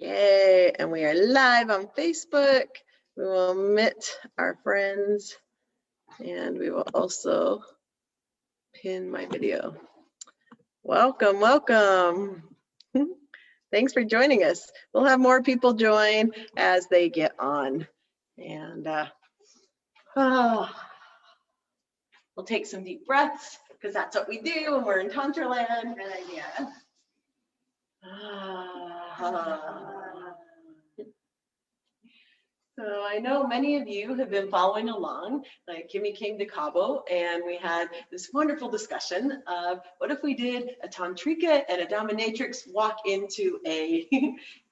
Yay, and we are live on Facebook. We will omit our friends and we will also pin my video. Welcome, welcome. Thanks for joining us. We'll have more people join as they get on. And we'll take some deep breaths because that's what we do when we're in Tantra land. Good idea. So I know many of you have been following along. Like Kimi came to Cabo and we had this wonderful discussion of what if we did a Tantrika and a Dominatrix walk into a,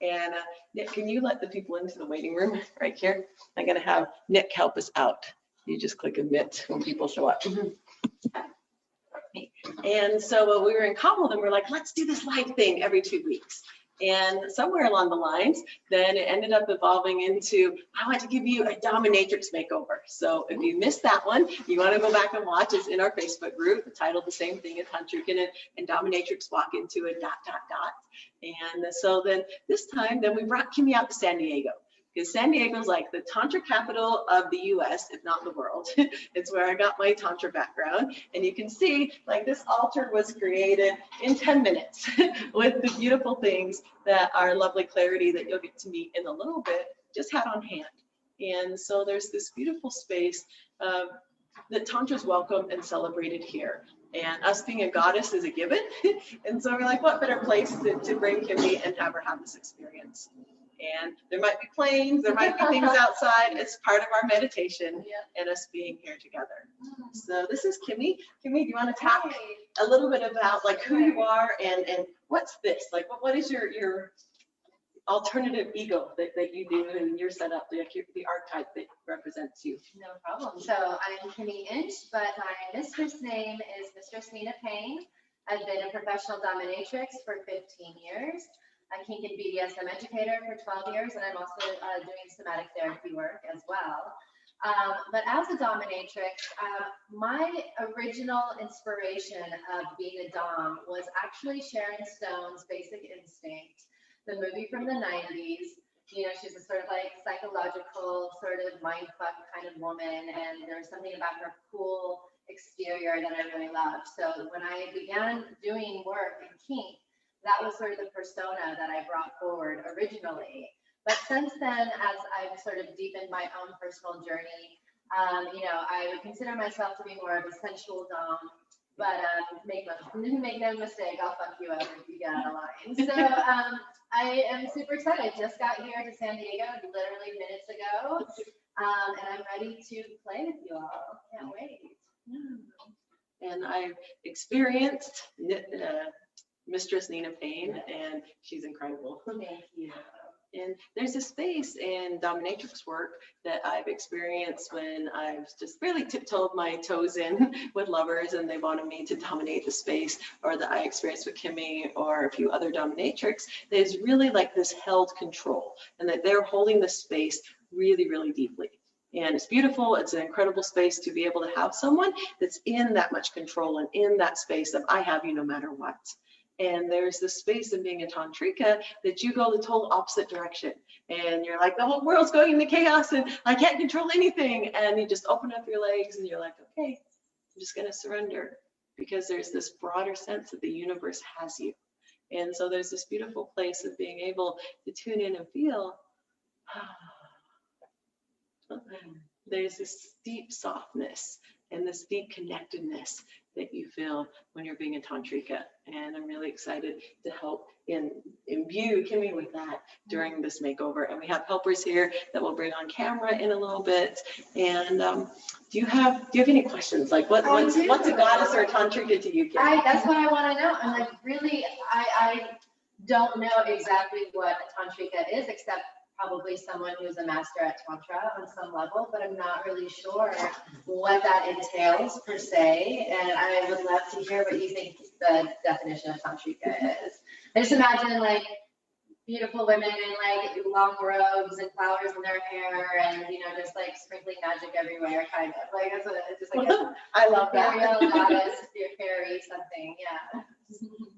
and Nick, can you let the people into the waiting room right here? I'm gonna have Nick help us out. You just click admit when people show up. And so we were in Cabo and we're like, let's do this live thing every 2 weeks. And somewhere along the lines, then it ended up evolving into, I want to give you a dominatrix makeover. So if you missed that one, you want to go back and watch. It's in our Facebook group, titled the same thing as Tantrika and dominatrix walk into a ... And so then this time, then we brought Kimi out to San Diego. Because San Diego's like the Tantra capital of the US, if not the world. It's where I got my Tantra background. And you can see like this altar was created in 10 minutes with the beautiful things that our lovely Clarity that you'll get to meet in a little bit just had on hand. And so there's this beautiful space that Tantra's welcome and celebrated here. And us being a goddess is a given. And so we're like, what better place to bring Kimi and have her have this experience? And there might be planes, there might be things outside. It's part of our meditation and us being here together. So this is Kimi. Kimi, do you want to talk a little bit about like who you are and what's this? Like what is your alternative ego that you do and your setup, the archetype that represents you? No problem. So I'm Kimi Inch, but my mistress name is Mistress Nina Payne. I've been a professional dominatrix for 15 years. A kink and BDSM educator for 12 years, and I'm also doing somatic therapy work as well. But as a dominatrix, my original inspiration of being a dom was actually Sharon Stone's Basic Instinct, the movie from the 90s. You know, she's a sort of like psychological, sort of mindfuck kind of woman, and there was something about her cool exterior that I really loved. So when I began doing work in kink, that was sort of the persona that I brought forward originally. But since then, as I've sort of deepened my own personal journey, you know, I would consider myself to be more of a sensual dom, but make no mistake, I'll fuck you over if you get out of line. So I am super excited. Just got here to San Diego literally minutes ago, and I'm ready to play with you all. Can't wait. And I've experienced Mistress Nina Payne, and she's incredible. Thank you. And there's a space in dominatrix work that I've experienced when I've just really tiptoed my toes in with lovers and they wanted me to dominate the space, or that I experienced with Kimi or a few other dominatrix. There's really like this held control and that they're holding the space really, really deeply. And it's beautiful. It's an incredible space to be able to have someone that's in that much control and in that space of I have you no matter what. And there's this space in being a Tantrika that you go the total opposite direction. And you're like, the whole world's going into chaos and I can't control anything. And you just open up your legs and you're like, okay, I'm just going to surrender, because there's this broader sense that the universe has you. And so there's this beautiful place of being able to tune in and feel, there's this deep softness and this deep connectedness that you feel when you're being a Tantrika. And I'm really excited to help imbue Kimi with that during this makeover. And we have helpers here that we'll bring on camera in a little bit. And do you have any questions? Like what's a goddess or a Tantrika to you, Kimi? That's what I want to know. I'm like, really, I don't know exactly what a Tantrika is, except probably someone who's a master at Tantra on some level, but I'm not really sure what that entails per se. And I would love to hear what you think the definition of Tantrika is. I just imagine like beautiful women in like long robes and flowers in their hair and, you know, just like sprinkling magic everywhere, kind of. Like that's what it's just like. I love that. Ethereal goddess, fairy, something, yeah.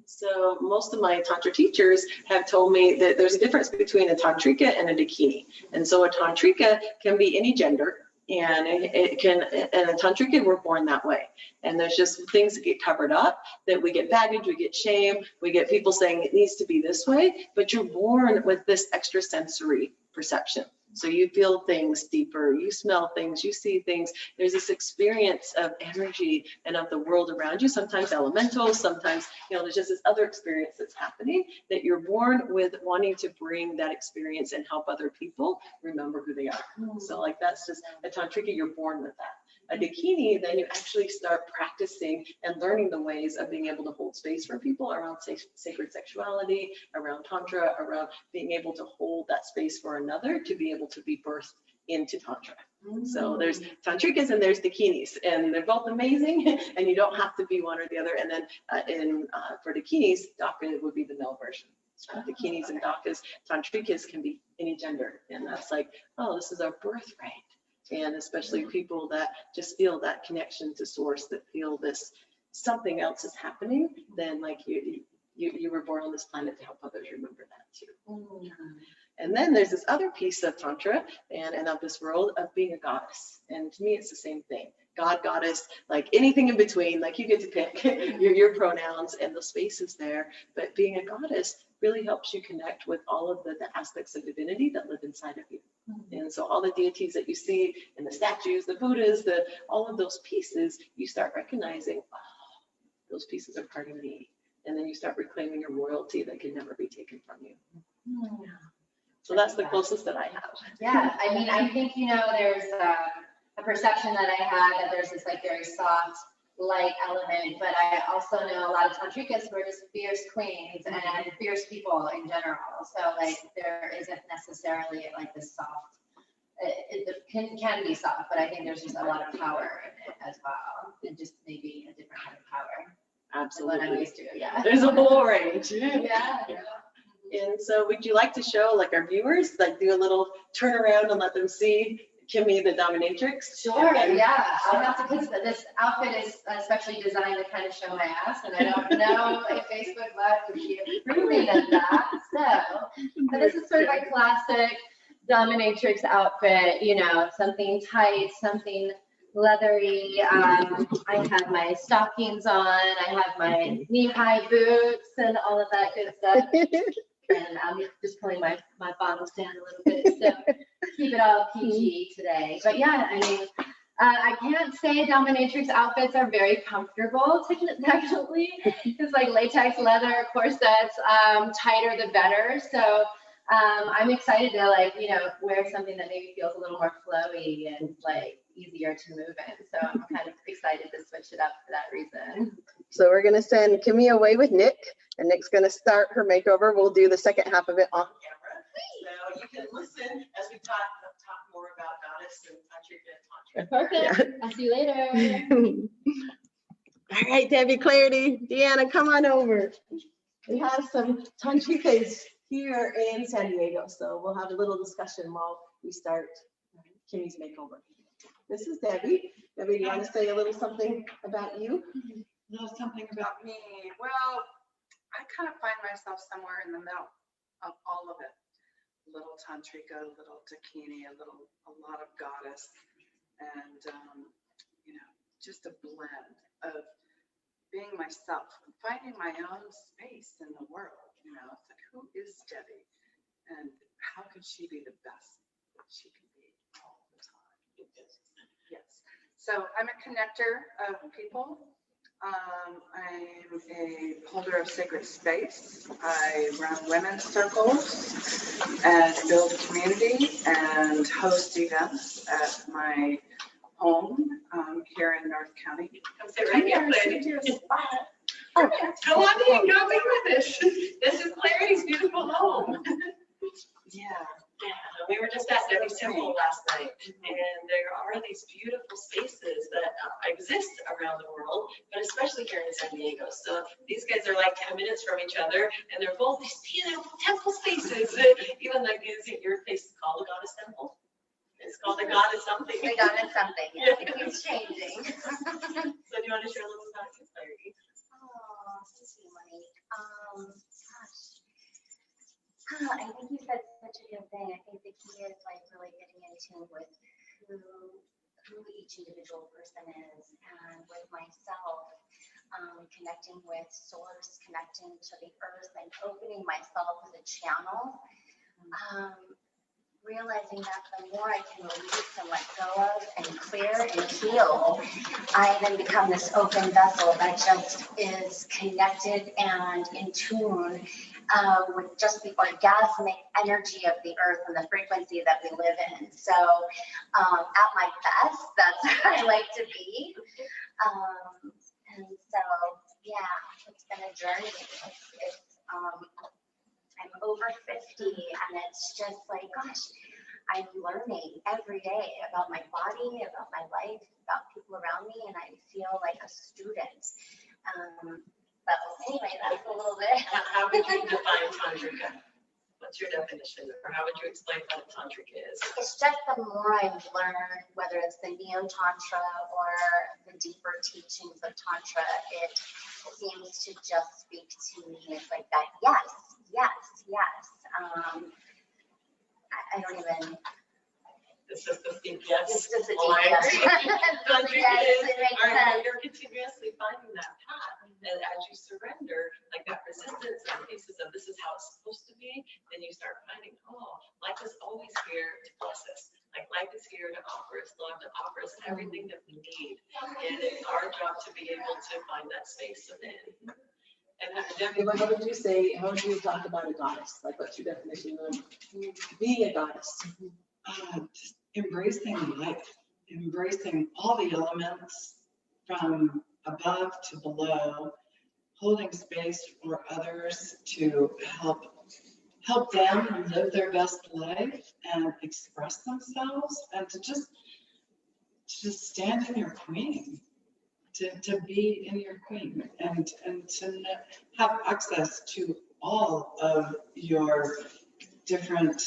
So most of my Tantra teachers have told me that there's a difference between a Tantrika and a Dakini. And so a Tantrika can be any gender, and it can, and a Tantrika, we're born that way. And there's just things that get covered up, that we get baggage, we get shame, we get people saying it needs to be this way, but you're born with this extrasensory perception. So you feel things deeper, you smell things, you see things. There's this experience of energy and of the world around you, sometimes elementals, sometimes, there's just this other experience that's happening that you're born with, wanting to bring that experience and help other people remember who they are. So like that's just a Tantrika, you're born with that. A Dakini, then you actually start practicing and learning the ways of being able to hold space for people around sacred sexuality, around Tantra, around being able to hold that space for another to be able to be birthed into Tantra. So there's Tantrikas and there's Dakinis, and they're both amazing, and you don't have to be one or the other. And then for Dakinis, Daka would be the male version. So Dakinis and Dakas, Tantrikas can be any gender, and that's like, oh, this is our birthright. And especially people that just feel that connection to source, that feel this something else is happening, then like you were born on this planet to help others remember that too. And then there's this other piece of Tantra and of this world of being a goddess. And to me, it's the same thing. God, goddess, like anything in between, like you get to pick your pronouns, and the space is there. But being a goddess really helps you connect with all of the aspects of divinity that live inside of you. And so all the deities that you see in the statues, the Buddhas, all of those pieces, you start recognizing, oh, those pieces are part of me. And then you start reclaiming your royalty that can never be taken from you. So that's the closest that I have. Yeah, I mean, I think, there's a perception that I had that there's this like very soft, light element, but I also know a lot of Tantrikas who are just fierce queens and fierce people in general. So like there isn't necessarily like this soft, it can be soft, but I think there's just a lot of power in it as well, and just maybe a different kind of power. Absolutely. What I'm used to, yeah. There's a whole range. Yeah. And so would you like to show like our viewers, like do a little turnaround and let them see Kimi, the dominatrix? Sure, yeah. I'll have to, because this outfit is especially designed to kind of show my ass, and I don't know if Facebook Live would be approving of that. So this is sort of a classic dominatrix outfit, something tight, something leathery. I have my stockings on, I have my knee-high boots and all of that good stuff. And I'm just pulling my bottoms down a little bit, so keep it all PG today. But yeah, I mean, I can't say dominatrix outfits are very comfortable, technically. It's like latex, leather, corsets, tighter the better. So I'm excited to wear something that maybe feels a little more flowy and like easier to move in. So I'm kind of excited to switch it up for that reason. So we're going to send Kimi away with Nick, and Nick's going to start her makeover. We'll do the second half of it off camera. So you can listen as we talk more about goddess and Tantrika and Tantra. Perfect. I'll see you later. All right, Debbie, Clarity, Deanna, come on over. We have some Tantrikas here in San Diego, so we'll have a little discussion while we start Kimi's makeover. This is Debbie. Debbie, do you want to say a little something about you? A little something about me. Well, I kind of find myself somewhere in the middle of all of it. A little Tantrika, a little Dakini, a lot of goddess, and just a blend of being myself and finding my own space in the world. It's like, who is Debbie, and how can she be the best that she can be all the time? Yes. So I'm a connector of people. I'm a holder of sacred space. I run women's circles and build a community and host events at my home here in North County. Come sit right here, Clarity. Come on in, go be with us. This is Clarity's beautiful home. Yeah. We were just at Debbie's temple last night, and there are these beautiful spaces that exist around the world, but especially here in San Diego. So these guys are like 10 minutes from each other, and they're both these beautiful temple spaces. Even like, is it your place called the Goddess Temple? It's called the Goddess something. The Goddess something. Yeah, it keeps changing. So do you want to share a little about your Clarity? Oh, thank you, Monique. I think you said such a good thing. I think the key is like really getting in tune with who each individual person is, and with myself, connecting with source, connecting to the earth, and opening myself as a channel. Realizing that the more I can release and let go of and clear and heal, I then become this open vessel that just is connected and in tune with just the orgasmic energy of the earth and the frequency that we live in. So at my best, that's where I like to be. And so, yeah, it's been a journey. I'm over 50, and it's just like, gosh, I'm learning every day about my body, about my life, about people around me, and I feel like a student. But anyway, that's a little bit. How would you define Tantrika? What's your definition, or how would you explain what Tantrika is? It's just the more I've learned, whether it's the Neo-Tantra or the deeper teachings of Tantra, it seems to just speak to me. It's like that, yes, yes, yes. I don't even. This is the deep yes. It's just a Well, deep I yes. agree. Yes, it makes sense. You're continuously finding that path, and as you surrender, like that resistance and pieces of this is how it's supposed to be, then you start finding, oh, life is always here to bless us. Like life is here to offer us love, to offer us everything that we need, and it's our job to be able to find that space within. And Debbie, How would you say, how would you talk about a goddess? Like, what's your definition of being a goddess? Just embracing life, embracing all the elements from above to below, holding space for others to help them live their best life and express themselves, and to just stand in your queen, to be in your queen, and to have access to all of your different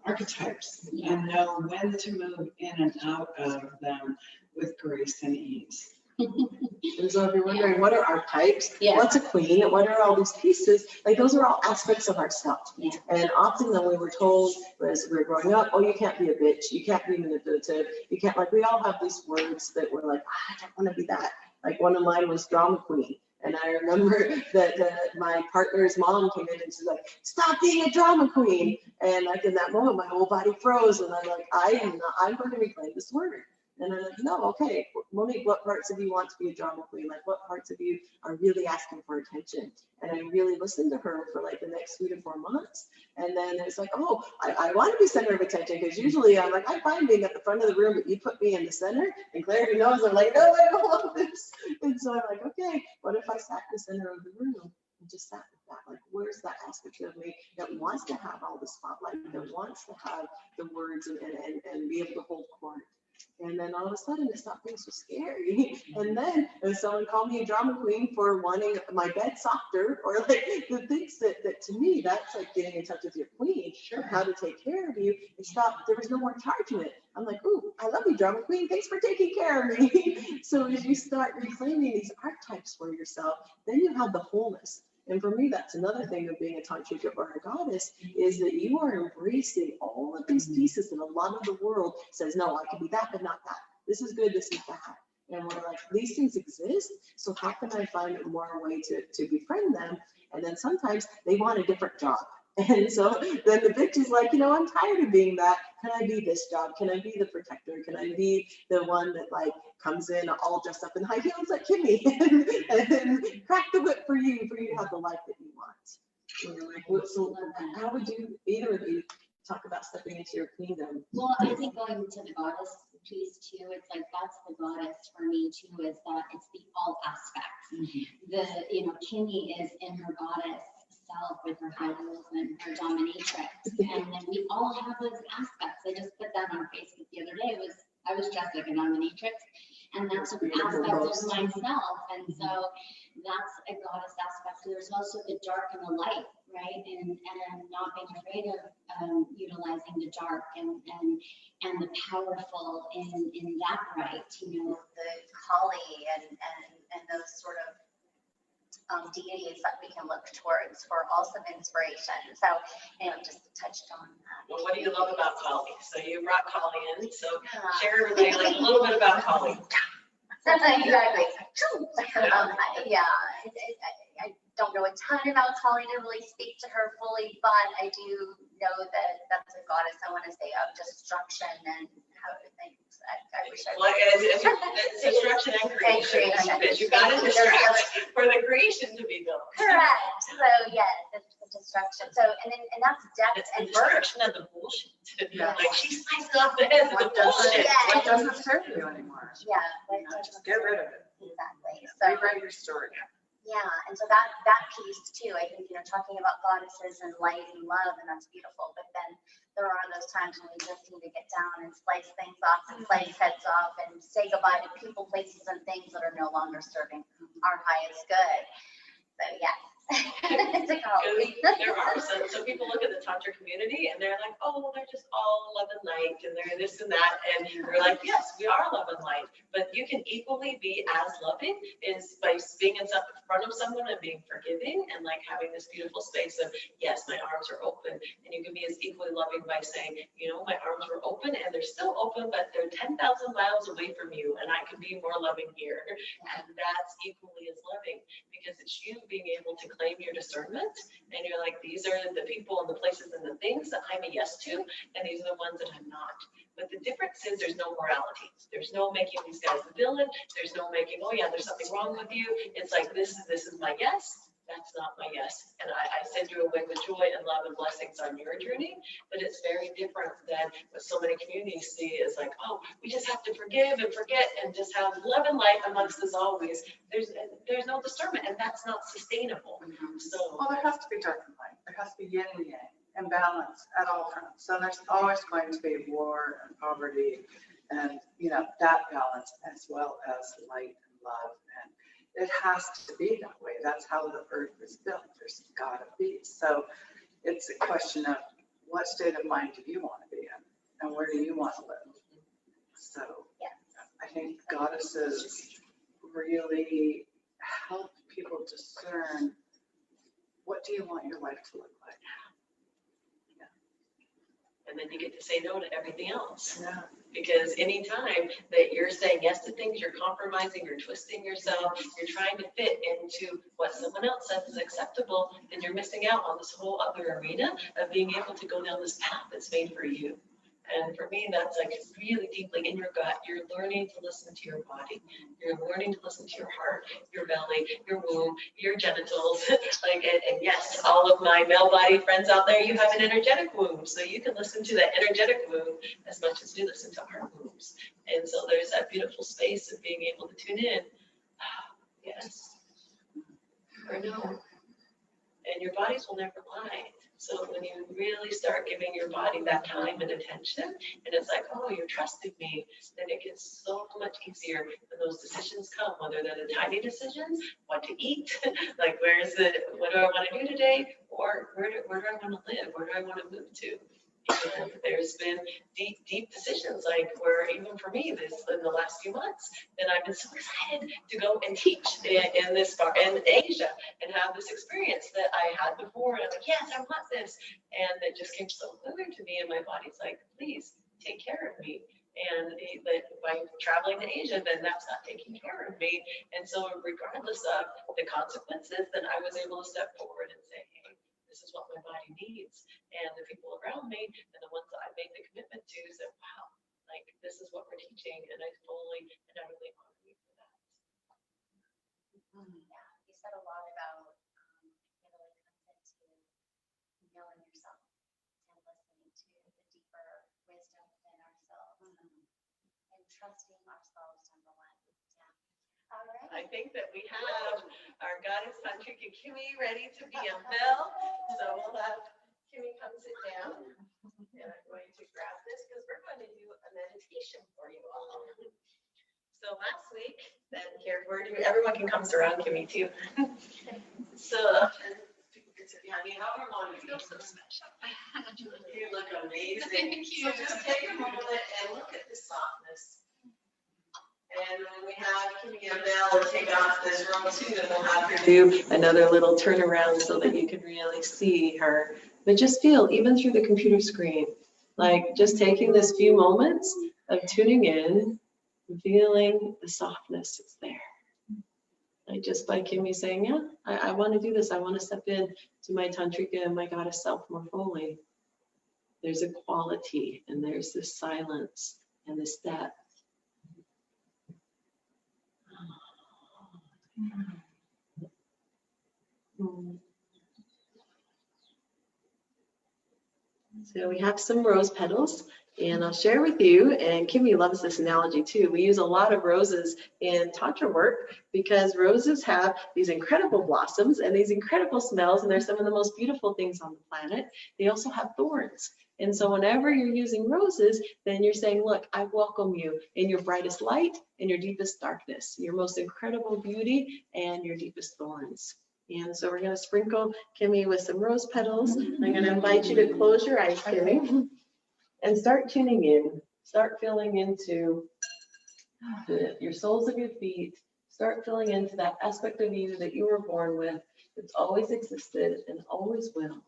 archetypes, and know when to move in and out of them with grace and ease. And so if you're wondering, what are archetypes? Yeah. What's a queen? What are all these pieces? Like, those are all aspects of ourselves. Yeah. And often when we were told as we were growing up, oh, you can't be a bitch, you can't be manipulative, you can't, like, we all have these words that we're like, I don't want to be that. Like, one of mine was drama queen. And I remember that my partner's mom came in and she's like, stop being a drama queen. And like in that moment, my whole body froze. And I'm like, I'm going to reclaim this word. And I'm like, no, okay, Monique, what parts of you want to be a drama queen? Like, what parts of you are really asking for attention? And I really listened to her for like the next 3 to 4 months. And then it's like, oh, I want to be center of attention, because usually I'm like, I'm fine being at the front of the room, but you put me in the center. And Claire, who knows, I'm like, no, I don't want this. And so I'm like, okay, what if I sat in the center of the room and just sat with that? Like, where's that aspect of me that wants to have all the spotlight, that wants to have the words and be able to hold court? And then all of a sudden it stopped being so scary. And then someone called me a drama queen for wanting my bed softer, or like the things that to me, that's like getting in touch with your queen, sure, how to take care of you. It stopped, there was no more charge in it. I'm like, ooh, I love you, drama queen. Thanks for taking care of me. So as you start reclaiming these archetypes for yourself, then you have the wholeness. And for me, that's another thing of being a tantrika or a goddess, is that you are embracing all of these pieces that a lot of the world says, no, I can be that, but not that. This is good, this is bad. And we're like, these things exist, so how can I find more way to befriend them? And then sometimes they want a different job. And so then the bitch is like, I'm tired of being that. Can I be this job? Can I be the protector? Can I be the one that like comes in all dressed up in high heels like Kimi and then crack the whip for you to have the life that you want? Like, so how would you, either of you, talk about stepping into your queendom? Well, I think going to the goddess piece too, it's like that's the goddess for me too, is that it's the all aspects. The Kimi is in her goddess self with her high heels and her dominatrix, and then we all have those aspects. I just put that on Facebook the other day. I was dressed like a dominatrix, and that's an aspect of myself, and so that's a goddess aspect. So there's also the dark and the light, right? And not being afraid of utilizing the dark and the powerful in that right, the Kali and those sort of deities that we can look towards for also inspiration. So, just touched on that. Well, what do you love about Kali? So you brought Kali in, so share everybody like a little bit about Kali. Exactly. Yeah, I don't know a ton about Kali to really speak to her fully, but I do know that that's a goddess, I want to say, of destruction and how things. I wish I Well, it's destruction and creation. You got to distract for the creation to be built. Correct. So yes, it's the destruction. So and that's depth It's the and birth. destruction of the bullshit. Yeah. Like she sliced off the head of the bullshit. What doesn't serve you anymore? Yeah. Just get rid of it. Exactly. So Rewrite your story. yeah, and so that piece too, I think, talking about goddesses and light and love, and that's beautiful. But then there are those times when we just need to get down and slice things off and slice heads off and say goodbye to people, places, and things that are no longer serving our highest good. So yes. There are some people look at the Tantra community and they're like, oh, well, they're just all love and light and they're this and that. And we're like, yes, we are love and light, but you can equally be as loving is by being in front of someone and being forgiving and like having this beautiful space of, yes, my arms are open. And you can be as equally loving by saying, my arms were open and they're still open, but they're 10,000 miles away from you and I can be more loving here. And that's equally as loving because it's you being able to claim your discernment and you're like, these are the people and the places and the things that I'm a yes to and these are the ones that I'm not. But the difference is there's no morality. There's no making these guys the villain. There's no making, oh yeah, there's something wrong with you. It's like this is my yes. That's not my yes. And I send you away with joy and love and blessings on your journey. But it's very different than what so many communities see is like, oh, we just have to forgive and forget and just have love and light amongst us always. There's no discernment and that's not sustainable. So Well, there has to be dark and light. There has to be yin and yang and balance at all fronts. So there's always going to be war and poverty and, that balance as well as light and love. And it has to be that way. That's how the earth is built. There's gotta be. So it's a question of what state of mind do you want to be in and where do you want to live? So I think goddesses really help people discern what do you want your life to look like. and then you get to say no to everything else. Yeah. Because anytime that you're saying yes to things, you're compromising, you're twisting yourself, you're trying to fit into what someone else says is acceptable, then you're missing out on this whole other arena of being able to go down this path that's made for you. And for me, that's like really deeply in your gut. You're learning to listen to your body. You're learning to listen to your heart, your belly, your womb, your genitals. And yes, all of my male body friends out there, you have an energetic womb. So you can listen to that energetic womb as much as we listen to our wombs. And so there's that beautiful space of being able to tune in. Yes. Or no. And your bodies will never lie. So when you really start giving your body that time and attention, and it's like, oh, you're trusting me, then it gets so much easier when those decisions come, whether they're the tiny decisions, what to eat, like what do I want to do today, or where do I want to live, where do I want to move to? And there's been deep decisions, like where even for me, in the last few months, and I've been so excited to go and teach in Asia and have this experience that I had before. And I'm like, yes, I want this. And it just came so clear to me, and my body's like, please take care of me. And by traveling to Asia, then that's not taking care of me. And so regardless of the consequences, then I was able to step forward and say, hey, this is what my body needs. And the people around me and the ones that I made the commitment to said, wow, like this is what we're teaching. And I fully and utterly honor you for that. Yeah, you said a lot about it really comes into knowing yourself and listening to the deeper wisdom within ourselves and trusting ourselves, number one. Yeah. All right. I think that we have our goddess Tantrika Kimi ready to be unveiled. So we'll have Kimi come sit down. And I'm going to grab this because we're going to do a meditation for you all. So last week, then here, everyone can come surround Kimi too. So people can sit behind me however long you feel so special. You look amazing. Thank you. So just take a moment and look at the softness. And when we have Kimi and Belle take off this robe too, then we'll have her do another little turnaround so that you can really see her. But just feel, even through the computer screen, like just taking this few moments of tuning in and feeling the softness that's there. Like just by Kimi saying, yeah, I want to do this. I want to step in to my Tantrika and my goddess self more fully. There's a quality and there's this silence and this depth. So we have some rose petals, and I'll share with you, and Kimi loves this analogy too. We use a lot of roses in Tantra work because roses have these incredible blossoms and these incredible smells, and they're some of the most beautiful things on the planet. They also have thorns. And so whenever you're using roses, then you're saying, look, I welcome you in your brightest light and your deepest darkness, your most incredible beauty and your deepest thorns. And so we're going to sprinkle Kimi with some rose petals. I'm going to invite you to close your eyes, Kimi, and start tuning in. Start feeling into your soles of your feet. Start feeling into that aspect of you that you were born with, that's always existed and always will.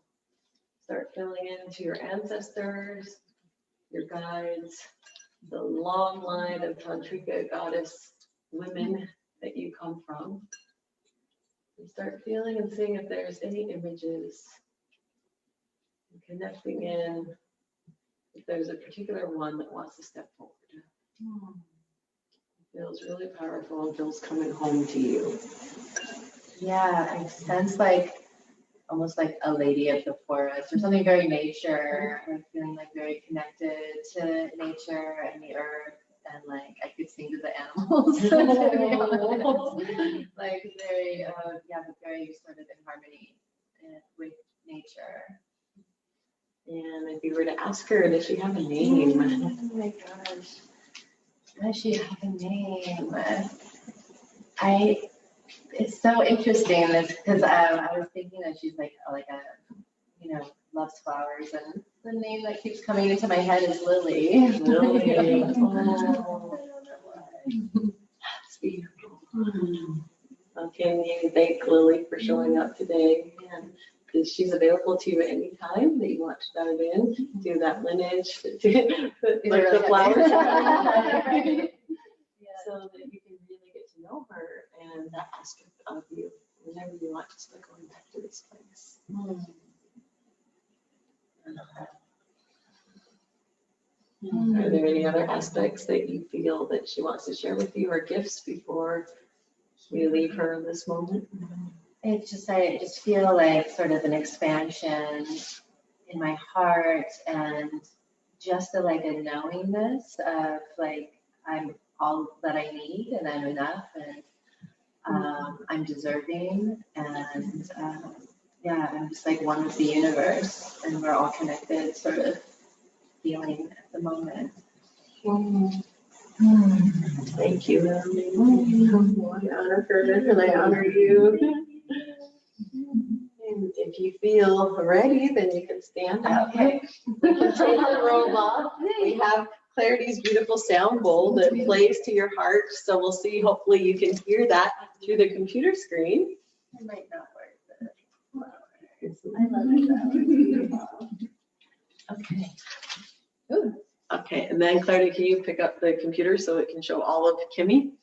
Start feeling into your ancestors, your guides, the long line of Tantrika goddess women that you come from. And start feeling and seeing if there's any images, and connecting in if there's a particular one that wants to step forward. It feels really powerful and feels coming home to you. Yeah, I sense like almost like a lady of the forest or something very nature, like feeling like very connected to nature and the earth, and like I could sing to the animals. To be honest. Like very, yeah, but very sort of in harmony with nature. And if you were to ask her, does she have a name? Oh my gosh, does she have a name? It's so interesting this because I was thinking that she's like a, you know, loves flowers, and the name that keeps coming into my head is Lily. Lily. I don't know why. That's beautiful. Okay, you thank Lily for showing up today. And she's available to you at any time that you want to dive in, do that lineage, like the flowers. So that you can really get to know her and that aspect of you whenever you want to start going back to this place. Are there any other aspects that you feel that she wants to share with you, or gifts before we leave her in this moment? It's just, I just feel like sort of an expansion in my heart, and just like a knowingness of like I'm all that I need and I'm enough, and I'm deserving, and yeah, I'm just like one with the universe, and we're all connected, sort of feeling at the moment. Thank you, Lily. I honor her and I honor you. And if you feel ready, then you can stand up. Okay. We can take the robe off. We have Clarity's beautiful sound bowl that plays to your heart. So we'll see, hopefully you can hear that through the computer screen. It might not work, but I love it though. Okay. Ooh. Okay, and then Clarity, can you pick up the computer so it can show all of Kimi?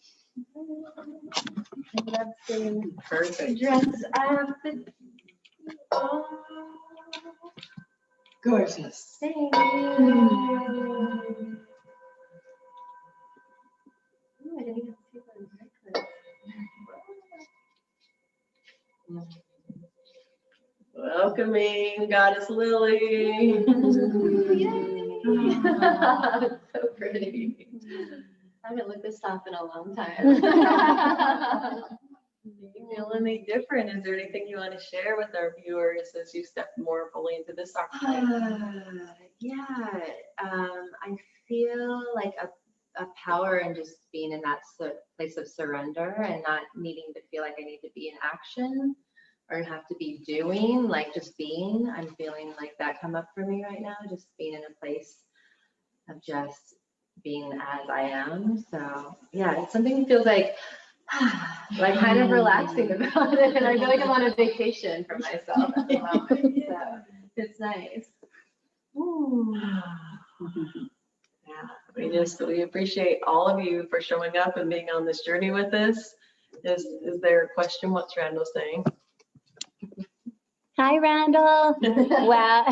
Perfect. Dress up. Gorgeous. Thank you. I didn't even see that necklace. Welcoming Goddess Lily. So pretty. I haven't looked this soft in a long time. Do you feel any different? Is there anything you want to share with our viewers as you step more fully into this archetype? Yeah, I feel like a power in just being in that place of surrender and not needing to feel like I need to be in action or have to be doing, like just being. I'm feeling like that come up for me right now, just being in a place of just being as I am. So yeah, it's something that feels like kind of relaxing about it. And I feel like I'm on a vacation for myself at the moment. So it's nice. Yeah, we appreciate all of you for showing up and being on this journey with us. Is there a question? What's Randall saying? Hi, Randall. Wow.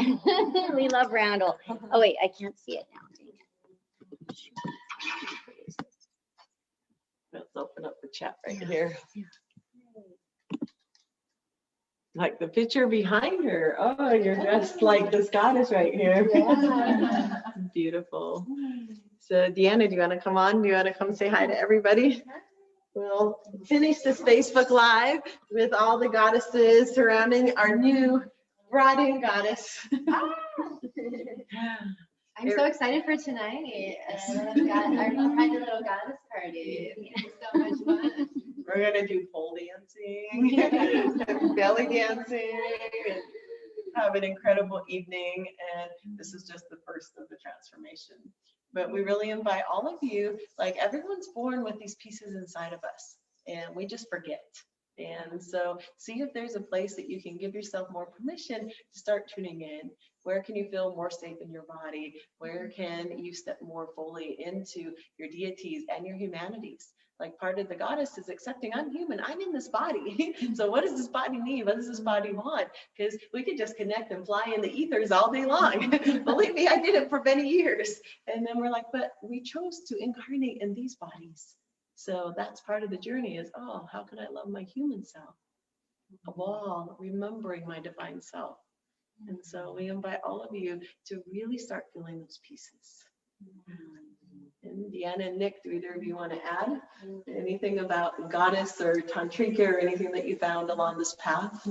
We love Randall. Oh, wait, I can't see it now. Let's open up the chat right here. Like the picture behind her. Oh, you're dressed like this goddess right here. Yeah. Beautiful. So Deanna, do you want to come on? Do you want to come say hi to everybody? We'll finish this Facebook Live with all the goddesses surrounding our new brought-in goddess. I'm so excited for tonight. I've got our tiny little goddess party. It's so much fun. We're gonna do pole dancing, and belly dancing, and have an incredible evening. And this is just the first of the transformation. But we really invite all of you, like everyone's born with these pieces inside of us, and we just forget. And so see if there's a place that you can give yourself more permission to start tuning in. Where can you feel more safe in your body? Where can you step more fully into your deities and your humanities? Like part of the goddess is accepting I'm human, I'm in this body. So what does this body need? What does this body want? Because we could just connect and fly in the ethers all day long. Believe me, I did it for many years. And then we're like, but we chose to incarnate in these bodies. So that's part of the journey is, oh, how can I love my human self while remembering my divine self? And so we invite all of you to really start feeling those pieces. And Deanna and Nick, do either of you want to add anything about goddess or tantrika or anything that you found along this path?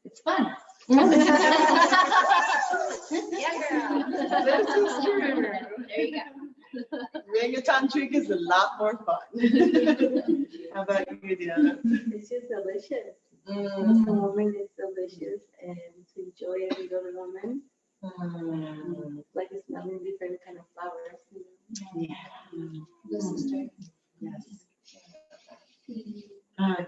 It's fun. Yeah, girl. This is true. There you go. Being a tantrika is a lot more fun. How about you, Deanna? It's just delicious. The Mm. moment is delicious, and to enjoy every little moment. Like smelling different kind of flowers. This is true. Yes.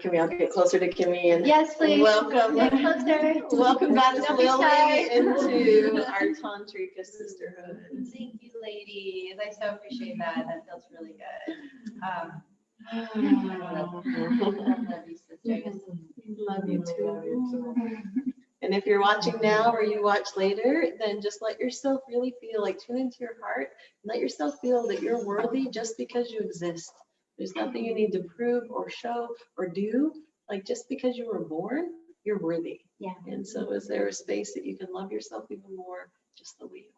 Can we all get closer to Kimi and Yes, please. welcome, Get closer. welcome Goddess Don't be shy. Lily into our tantrika sisterhood. Thank you, ladies. I so appreciate that. That feels really good. I love you, sisters. Love you too. And if you're watching now or you watch later, then just let yourself really feel, like tune into your heart and let yourself feel that you're worthy just because you exist. There's nothing you need to prove or show or do. Like just because you were born, you're worthy. Yeah. And so is there a space that you can love yourself even more just the way you are?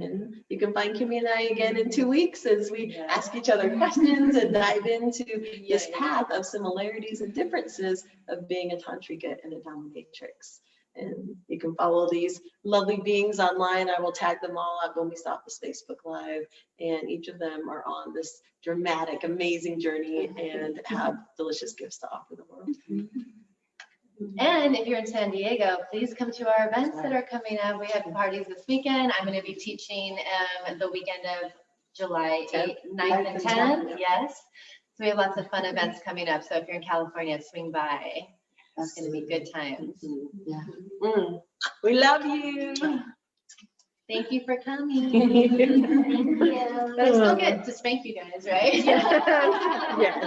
And you can find Kimi and I again in 2 weeks as we ask each other questions and dive into this path of similarities and differences of being a tantrika and a dominatrix. And you can follow these lovely beings online. I will tag them all up when we stop this Facebook Live. And each of them are on this dramatic, amazing journey and have delicious gifts to offer the world. And if you're in San Diego, please come to our events that are coming up. We have parties this weekend. I'm going to be teaching the weekend of July 8th, 9th, and 10th. Yes. So we have lots of fun events coming up. So if you're in California, swing by. It's going to be good times. We love you. Thank you for coming. But I still get to spank you guys, right? Yes.